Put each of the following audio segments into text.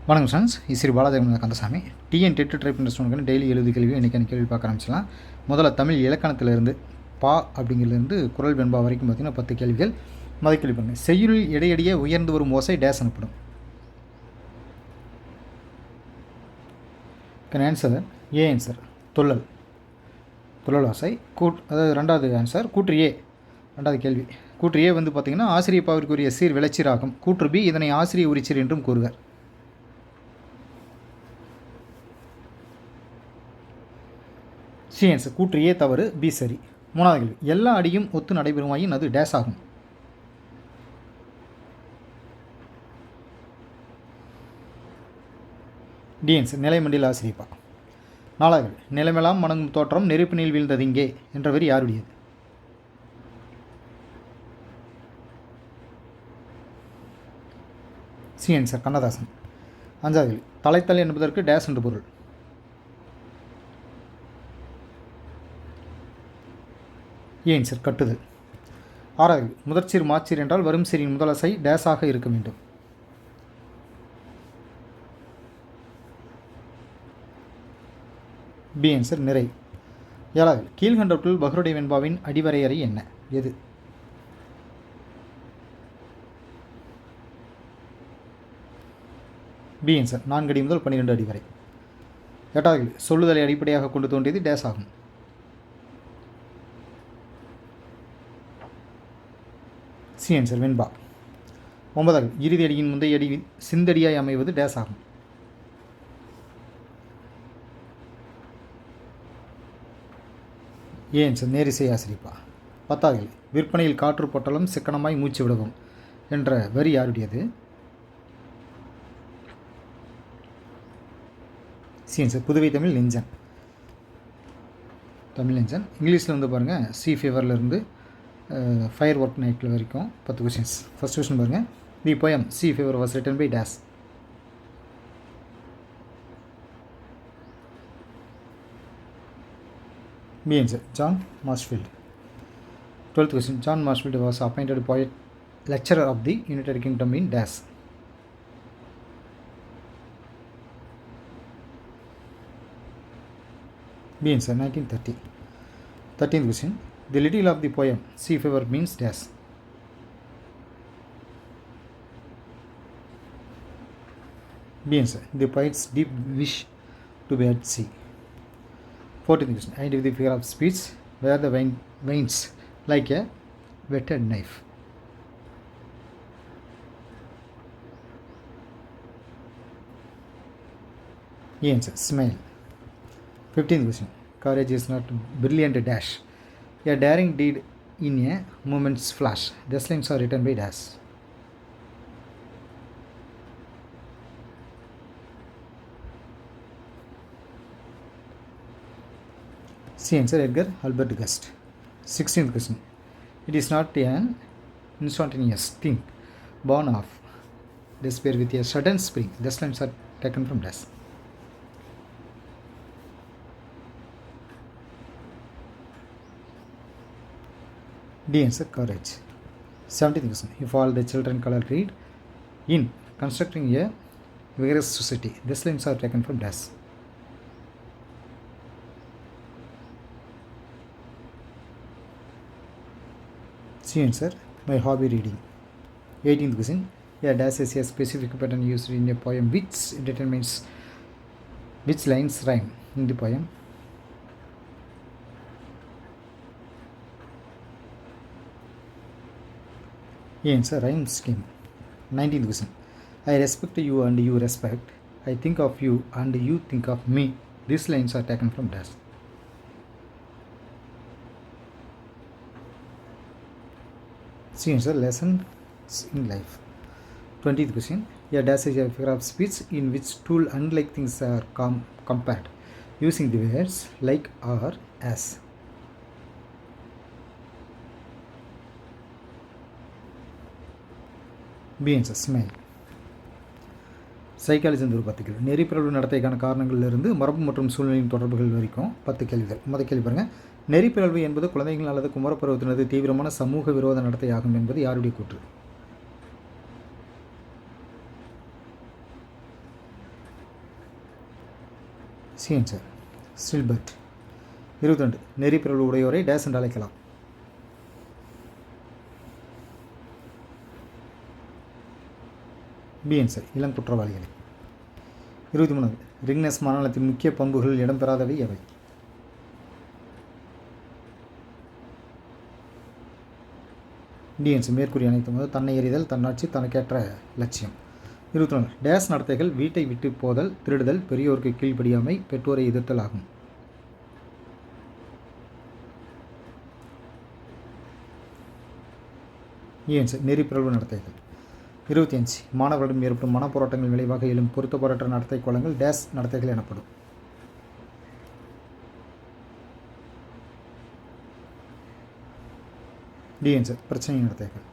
வணக்கம் friends, Shri Balaji Kandasamy. TET try பண்ணுற ஸ்டூடெண்ட்க்கு டெய்லி 70 கேள்வி இன்றைக்கி கேள்வி பார்க்க ஆரம்பிச்சலாம். முதல்ல தமிழ் இலக்கணத்திலிருந்து பா அப்படிங்கிறதுலேருந்து குரல் வெண்பா வரைக்கும் பார்த்திங்கன்னா 10 கேள்விகள். முதல் கேள்வி பண்ணுங்கள். செய்யுளில் இடையிடையே உயர்ந்து வரும் ஓசை டேஸ் எனப்படும். ஆன்சர் ஏ ஆன்சர் துள்ளல் ஓசை. அதாவது ரெண்டாவது ஆன்சர் கூற்று ஏ. ரெண்டாவது கேள்வி கூற்று ஏ வந்து பார்த்திங்கன்னா ஆசிரியர் பாவிற்குரிய சீர் விளைச்சீராகும். கூற்று பி இதனை ஆசிரிய உரிச்சீர் என்றும் கூறுவர். சி ஆன்சர் கூற்று ஏ தவறு, பி சரி. மூணாவது கேள்வி எல்லா அடியும் ஒத்து நடைபெறுமாயின் அது டேஸ் ஆகும். டி ஆன்சர் நிலைமண்டில் ஆசிரியப்பா. நாலாவது கேள்வி நிலைமெல்லாம் வணங்கும் தோற்றம் நெருப்பு நீள் வீழ்ந்தது இங்கே என்ற வரி யாருடையது? C answer Kannadasan. அஞ்சாவது கேள்வி தலைத்தல் என்பதற்கு டேஸ் என்று பொருள். ஏன் சார் கட்டுதல். ஆறாவது முதற்சீர் மாச்சீர் என்றால் வரும் சீரின் முதலசை டேஸாக இருக்க வேண்டும். பி ஆன்சர் நிறை. ஏழாவது கீழ்கண்டவற்றுள் பஹ்ருடை வெண்பாவின் அடிவரையறை என்ன? எது? பி ஆன்சர் 4 அடி முதல் 12 அடி வரை. எட்டாவது சொல்லுதலை அடிப்படையாக கொண்டு தோன்றியது டேஸ் ஆகும். சி ஆன்சர் வெண்பா. ஒன்பதாவது இறுதி அடியின் முந்தைய அடி சிந்தடியாய் அமைவது டேஸ் ஆகும். ஏ ஆன்சர் நேரிசை ஆசிரியப்பா. பத்தாவது விற்பனையில் காற்று பொட்டலம் சிக்கனமாய் மூச்சு விடவும் என்ற வரி யாருடையது? C answer Puduvai Tamil Nenjan. இங்கிலீஷில் வந்து பாருங்கள் சி ஃபீவர்லேருந்து ஃபயர் ஒர்க் நைட்டில் வரைக்கும் 10 கொஷின்ஸ். ஃபர்ஸ்ட் கொஷின் பாருங்கள். The poem sea fever was written by dash. B answer John Masefield. 12th question John Masefield was appointed poet lecturer of the United Kingdom in dash. B answer 1930. 13th question. The little of the poem sea fever means dash. B answer the poet's deep wish to be at sea. 14th question. Identify the figure of speech where the veins like a whetted knife. E answer smile. 15th question. Courage is not brilliant dash, a daring deed in a moment's flash. These lines are written by dash. C answer Edgar Albert Gust. 16th question. It is not an instantaneous thing born of despair with a sudden spring. These lines are taken from dash. D answer courage. 17th question. If all the children color read in constructing a vigorous society. These lines are taken from dash. C answer my hobby reading. 18th question. A dash is a specific pattern used in a poem which determines which lines rhyme in the poem. Answer rhyme scheme. 19th question. I respect you and you respect. I think of you and you think of me. These lines are taken from dash. C answer lessons in life. 20th question. A dash is a figure of speech in which two unlike things are compared using the words like or as. B answer smile. Psychology ஒரு 10 கேள்வி. நெறிப்பிறழ்வு நடத்தைக்கான காரணங்களிலிருந்து மரபு மற்றும் சூழ்நிலையின் தொடர்புகள் வரைக்கும் 10 கேள்விகள். முதல் கேள்வி பாருங்கள். நெறிப்பிறழ்வு என்பது குழந்தைகள் அல்லது குமரப்பருவத்தினது தீவிரமான சமூக விரோத நடத்தையாகும் என்பது யாருடைய கூற்று? சி ஆன்சர் ஸ்டில்பர்ட். 22 நெறிப்பிரபு உடையோரை டேஸ் என்று அழைக்கலாம். B answer இளங்குற்றவாளிகளை. 23 ரிங்னஸ் மாநிலத்தின் முக்கிய பண்புகளில் இடம்பெறாதவை எவை? டி ஆன்சர் மேற்கூறிய அனைத்தும் தன்னை எறிதல், தன்னாட்சி, தனக்கேற்ற லட்சியம். 24 டேஸ் நடத்தைகள் வீட்டை விட்டு போதல், திருடுதல், பெரியோருக்கு கீழ்ப்படியாமை, பெற்றோரை எதிர்த்தல் ஆகும். ஏன் நெறிப்பிரபு நடத்தைகள். 25 மாணவர்களிடம் ஏற்படும் மனப்போராட்டங்கள் விளைவாக எழும் பொருத்தப்பாரற்ற நடத்தை கோலங்கள் டேஸ் நடத்தைகள் எனப்படும். டி ஆன்சர் பிரச்சனை நடத்தைகள்.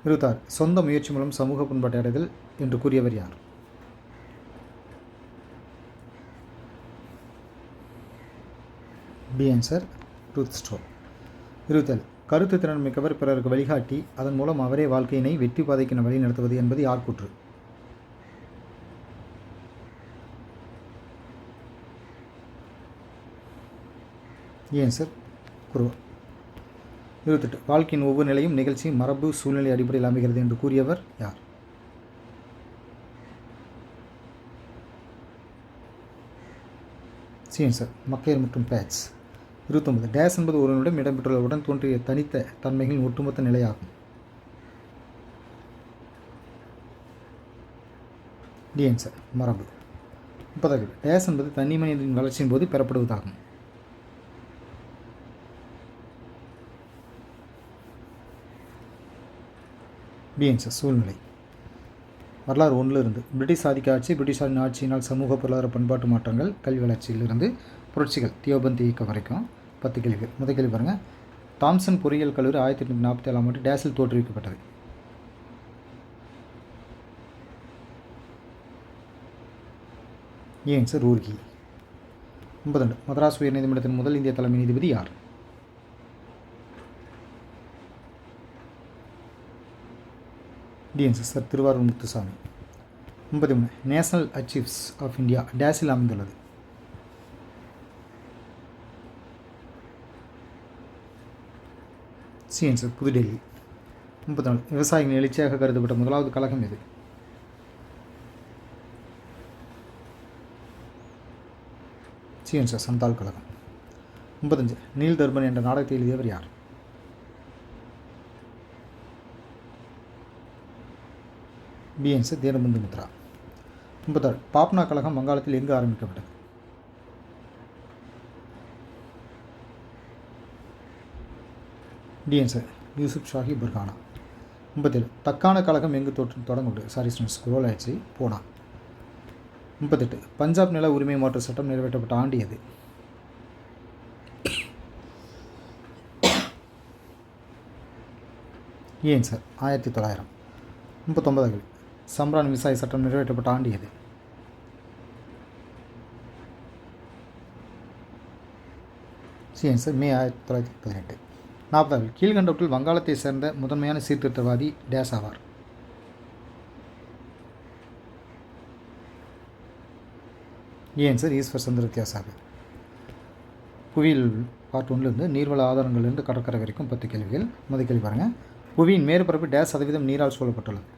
26 சொந்த முயற்சி மூலம் சமூக பண்பாட்டை அடைதல் என்று கூறியவர் யார்? B answer truth store. 27 கருத்து திறன் மிக்கவர் பிறருக்கு வழிகாட்டி அதன் மூலம் அவரே வாழ்க்கையினை வெற்றி பாதைக்கு வழி நடத்துவது என்பது யார் கூற்று? ஏன் சார் குரு. 28 வாழ்க்கையின் ஒவ்வொரு நிலையும் நிகழ்ச்சி மரபு சூழ்நிலை அடிப்படையில் அமைகிறது என்று கூறியவர் யார்? சீன் சார் மக்கேர் மற்றும் பேட்ச். 29 டேஸ் என்பது ஒருவனிடம் இடம்பெற்றுள்ளவுடன் தோன்றிய தனித்த தன்மைகளின் ஒட்டுமொத்த நிலையாகும். டி ஆன்சர் மரபு. 30 டேஸ் என்பது தனி மனிதனின் வளர்ச்சியின் போது பெறப்படுவதாகும். பி ஆன்சர் சூழ்நிலை. வரலாறு 1 இருந்து பிரிட்டிஷ் ஆதிக்க ஆட்சி, பிரிட்டிஷாரின் ஆட்சியினால் சமூக பொருளாதார பண்பாட்டு மாற்றங்கள், கல்வி வளர்ச்சியிலிருந்து புரட்சிகள், தியோபந்த் இயக்கம் வரைக்கும் 10 கேள்விகள். முதல் கேள்வி பாருங்கள். தாம்சன் பொறியியல் கல்லூரி 1847ஆம் ஆண்டு டேஸில் தோற்றுவிக்கப்பட்டது? ஏன் சார் ரூர்கி. 52 மதராஸ் உயர்நீதிமன்றத்தின் முதல் இந்திய தலைமை நீதிபதி யார்? TNC sir Thiruvarur Muthusamy. 53 national archives of India டேஸில் அமைந்துள்ளது? சிஎன்சர் புதுடெல்லி. 54 விவசாயிகளின் எழுச்சியாக கருதப்பட்ட முதலாவது கழகம் எது? சிஎன்சர் சந்தால் கழகம். 55 நீல் தர்பன் என்ற நாடகத்தை எழுதியவர் யார்? பிஎன்சி தேனபந்து மித்ரா. 56 பாப்னா கழகம் வங்காளத்தில் எங்கு ஆரம்பிக்கப்பட்டது? டிஎன்சி யூசுப் ஷாஹி புர்ஹானா. 57 தக்கான கழகம் எங்கு தொடங்கப்பட்டது? சாரி ஸ்டூடெண்ட்ஸ் ஸ்க்ரோல் ஆயிடுச்சு, போனா. 38 பஞ்சாப் நில உரிமை மாற்று சட்டம் நிறைவேற்றப்பட்ட ஆண்டு எது? ஏன் சார் 1900. 39 சம்ரான் விவசாய சட்டம் நிறைவேற்றப்பட்ட ஆண்டு எது? சிஎன் சார் மே 1918. 40 கீழ்கண்டவற்றில் வங்காளத்தை சேர்ந்த முதன்மையான சீர்திருத்தவாதி டேஸ் ஆவார்? ஏன் சார் ஈஸ்வர் சந்திர வித்யாசாகர். புவியில் பார்ட் 1 நீர்வள ஆதாரங்களிலிருந்து கடற்கரை வரைக்கும் 10 கேள்விகள். முதல் கேள்வி பாருங்கள். புவியின் மேற்பரப்பு டேஸ் சதவீதம் நீரால் சூழப்பட்டுள்ளது?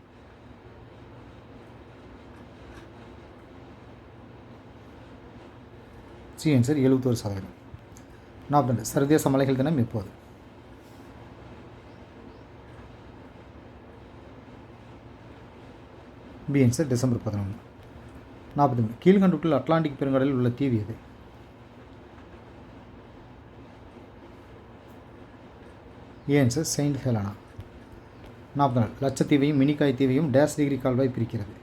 C answer 71%. 42 சர்வதேச மலைகள் தினம் எப்போது? B answer December 11. 43 கீழ்கண்டவற்றில் அட்லாண்டிக் பெருங்கடலில் உள்ள தீவு எது? A answer Saint Helena. 44 லட்சத்தீவையும் மினிக்காய் தீவையும் டேஸ் டிகிரி கால்வாய் பிரிக்கிறது?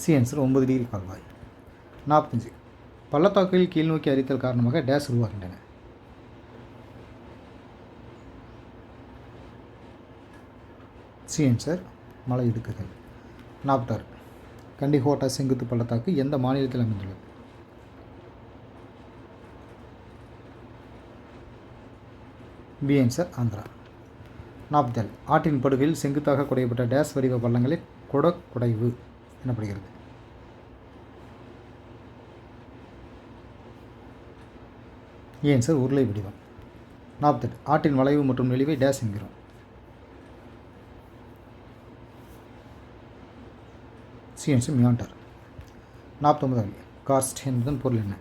சி ஆன்சர் 9 டிகிரி கால்வாய். 45 பள்ளத்தாக்குகளில் கீழ்நோக்கி அரித்தல் காரணமாக டேஸ் உருவாகின்றன? சி ஆன்சர் மலை இடுக்குகள். 46 கண்டிகோட்டா செங்குத்து பள்ளத்தாக்கு எந்த மாநிலத்தில் அமைந்துள்ளது? B answer Andhra. 47 ஆற்றின் படுகையில் செங்குத்தாக குடையப்பட்ட டேஸ் வடிவ பள்ளங்களை குடக்குடைவு எனப்படுகிறது. ஏன் சார் உருளை வடிவம். 48 ஆட்டின் வளைவு மற்றும் நெளிவை டேஸ் என்கிறோம். CNC meander. 49 கார்ஸ்ட் என்பதன் பொருள் என்ன?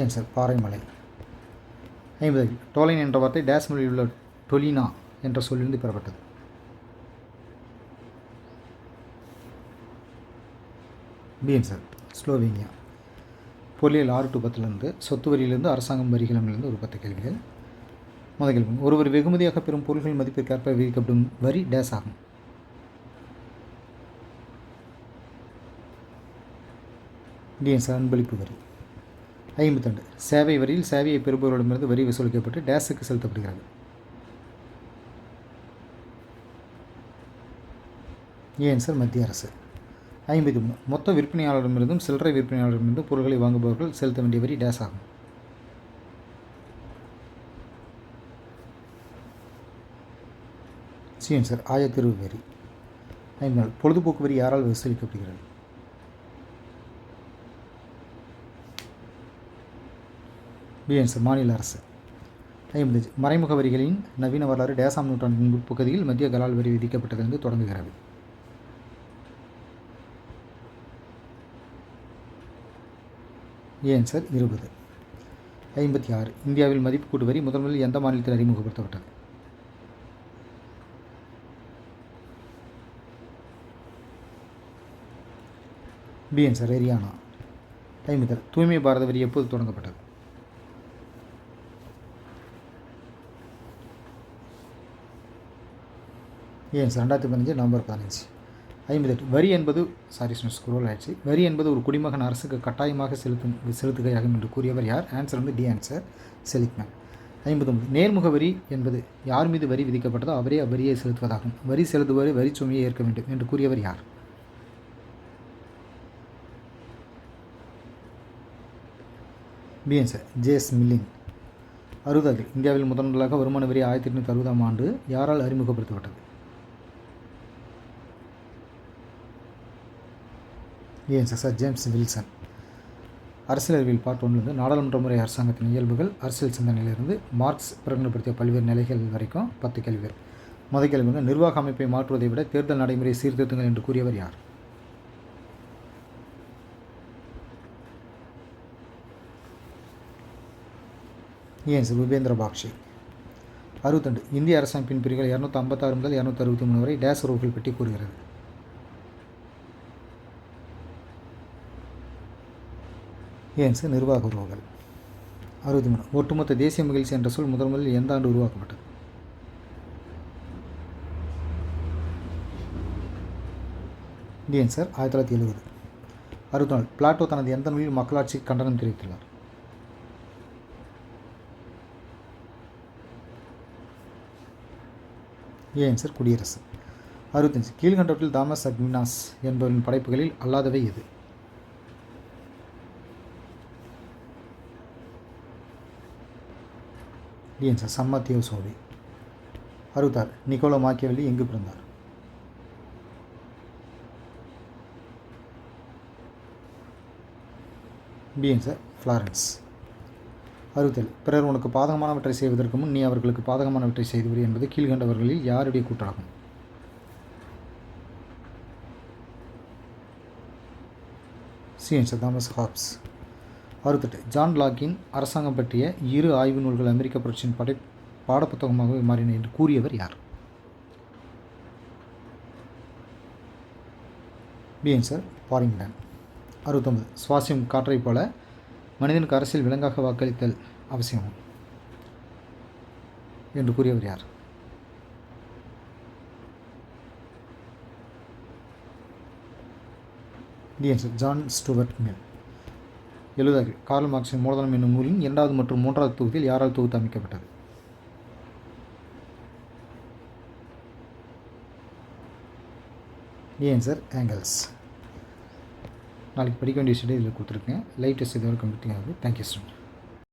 ஏன் சார் பாறைமலை. 50 டோலைன் என்ற வார்த்தை டேஸ் மொழியில் உள்ள டொலினா என்ற சொல்லிலிருந்து பெறப்பட்டது. PN sir Slovenia. பொருளியல் 6 to 10 சொத்து வரியிலிருந்து அரசாங்கம் வரிகளிலிருந்து ஒரு 10 கேள்விகள். முதல் கேள்வி, ஒருவர் வெகுமதியாக பெறும் பொருள்கள் மதிப்பிற்கேற்ப விதிக்கப்படும் வரி டேஸ் ஆகும். டிஎன் சார் அன்பளிப்பு வரி. 52 சேவை வரியில் சேவையை பெறுபவர்களிடமிருந்து வரி வசூலிக்கப்பட்டு டேஸுக்கு செலுத்தப்படுகிறது. ஏன் சார் மத்திய அரசு. 53 மொத்த விற்பனையாளரிடமிருந்தும் சில்லறை விற்பனையாளரிடமிருந்தும் பொருட்களை வாங்குபவர்கள் செலுத்த வேண்டிய வரி டேஸ் ஆகும். சிஎன் சார் ஆயத்தீர்வு வரி. 54 பொழுதுபோக்கு வரி யாரால் வசூலிக்கப்படுகிறது? பிஎன் சார் மாநில அரசு. 55 மறைமுக வரிகளின் நவீன வரலாறு டேசாம் நூற்றாண்டின் முற்பகுதியில் மத்திய கலால் வரி விதிக்கப்பட்டதிலிருந்து தொடங்குகிறது. ஏன் சார் 20. 56 இந்தியாவில் மதிப்பு கூட்டு வரி முதலில் எந்த மாநிலத்தில் அறிமுகப்படுத்தப்பட்டது? PN sir Haryana. 56 தூய்மை பாரத வரி எப்போது தொடங்கப்பட்டது? ஏன் சார் 2015 நவம்பர் 15. 58 வரி என்பது ஸ்க்ரோல் ஆயிடுச்சு. வரி என்பது ஒரு குடிமகன் அரசுக்கு கட்டாயமாக செலுத்துகையாகும் என்று கூறியவர் யார்? ஆன்சர் வந்து டி ஆன்சர் செலிக்மேன். 59 நேர்முக வரி என்பது யார் மீது வரி விதிக்கப்பட்டதோ அவரே அவ்வரியை செலுத்துவதாகும். வரி செலுத்துவரை வரி சுமையை ஏற்க வேண்டும் என்று கூறியவர் யார்? B answer JS milling. 60 இந்தியாவில் முதன்முதலாக வருமான வரி 1860 யாரால் அறிமுகப்படுத்தப்பட்டது? ஏன் சார் ஜேம்ஸ் வில்சன். அரசியல் அறிவியல் பார்ட் 1 நாடாளுமன்ற முறை அரசாங்கத்தின் இயல்புகள் அரசியல் சிந்தனையிலிருந்து மார்க்ஸ் பிரகடனப்படுத்திய பல்வேறு நிலைகள் வரைக்கும் 10 கேள்விகள். முதல் கேள்வி, நிர்வாக அமைப்பை மாற்றுவதை விட தேர்தல் நடைமுறை சீர்திருத்தங்கள் என்று கூறியவர் யார்? ஏன் சார் உபேந்திர பாக்ஷி. 62 இந்திய அரசமைப்பின் பிரிவுகள் 256 முதல் 263 வரை டேஸ் உறவுகள் பற்றி கூறுகிறது. ஏன் சார் நிர்வாக உறவுகள். 63 ஒட்டுமொத்த தேசிய மகிழ்ச்சி என்ற சொல் முதலில் எந்த ஆண்டு உருவாக்கப்பட்டது? ஏன் சார் 1970. 64 பிளாட்டோ தனது எந்த நூலில் மக்களாட்சி கண்டனம் தெரிவித்துள்ளார்? ஏன் சார் குடியரசு. 65 கீழ்கண்டவற்றில் தாமஸ் அக்வினாஸ் என்பவரின் படைப்புகளில் அல்லாதவை எது? ஏன் சார் சம்மத்தியோ சோவி. 66 நிக்கோலோ மாக்கியவெல்லி எங்கு பிறந்தார்? PN sir Florence. 67 பிறர் உனக்கு பாதகமானவற்றை செய்வதற்கு முன் நீ அவர்களுக்கு பாதகமானவற்றை செய்துவிடு என்பது கீழ்கண்டவர்களில் யாருடைய கூற்றாகும்? C answer Sir Thomas Hobbes. 68 John லாக்கின் அரசாங்கம் பற்றிய 2 ஆய்வு நூல்கள் அமெரிக்க புரட்சியின் பாடப்புத்தகமாகவே மாறின என்று கூறியவர் யார்? B answer sir பாரிங்டன். 69 சுவாசியம் காற்றைப் போல மனிதனுக்கு அரசியல் விலங்காக வாக்களித்தல் அவசியம் என்று கூறியவர் யார்? B answer Sir John Stuart Mill. 70 Karl மார்க்சின் மூலதனம் என்னும் நூலின் 2வது மற்றும் 3வது தொகுதியில் யாரால் தொகுத்து அமைக்கப்பட்டது? ஏன் சார் ஆங்கிள்ஸ். நாளைக்கு படிக்க வேண்டிய விஷயம் இதில் கொடுத்துருக்கேன். லைவ் டெஸ்ட் இதுவரை கம்ப்ளீட் ஆகுது. Thank you student.